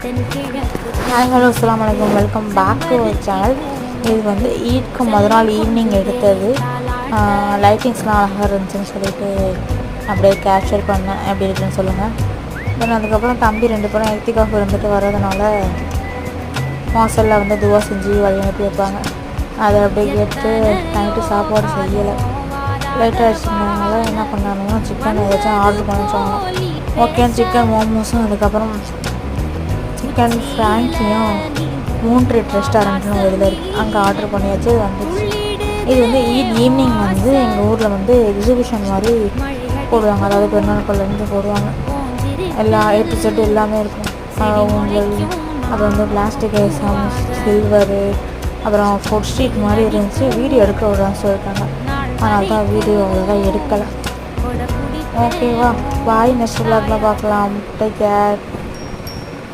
Hi hello அஸ்ஸலாமு அலைக்கும், welcome back to our channel. இது வந்து ஈத்க்கு முதல் நாள் ஈவினிங் எடுத்தது. லைட்டிங்ஸ்லாம் அழகாக இருந்துச்சுன்னு சொல்லிட்டு அப்படியே கேப்சர் பண்ணேன். எப்படி இருக்குன்னு சொல்லுங்கள். தென் அதுக்கப்புறம் தம்பி 2 பேரும் எத்திகாஃப் இருந்துட்டு வர்றதுனால வாசலில் வந்து துவா செஞ்சு வழி அனுப்பி வைப்பாங்க. அதை அப்படியே கேட்டு நைட்டு சாப்பாடு செய்யலை. லேட் ஆகிடுச்சுனால என்ன பண்ணாங்கன்னா சிக்கன் ஏதாச்சும் ஆர்டர் பண்ண சொன்னோம். ஓகே, சிக்கன் மோமோஸும் அதுக்கப்புறம் சிக்கன் ஃப்ராங்கியும் மூன்ட்ரேட் ரெஸ்டாரண்ட்னு ஒரு இதில் இருக்குது, அங்கே ஆர்டர் பண்ணியாச்சு. வந்துச்சு. இது வந்து ஈவினிங் வந்து எங்கள் ஊரில் வந்து எக்ஸிபிஷன் மாதிரி போடுவாங்க. அதாவது பெருநாள்லேருந்து போடுவாங்க. எல்லா எபிசோடு எல்லாமே இருக்கும். உங்கள் அப்புறம் வந்து பிளாஸ்டிக் ஐசம், சில்வரு, அப்புறம் ஃபுட் ஸ்ட்ரீட் மாதிரி இருந்துச்சு. வீடியோ எடுக்க விடான்னு சொல்லிட்டாங்க. அதனால தான் வீடியோ அவ்வளோதான் எடுக்கலை. ஓகேவா, பாய். நெக்ஸ்ட் விளாக்ல பார்க்கலாம். Take care.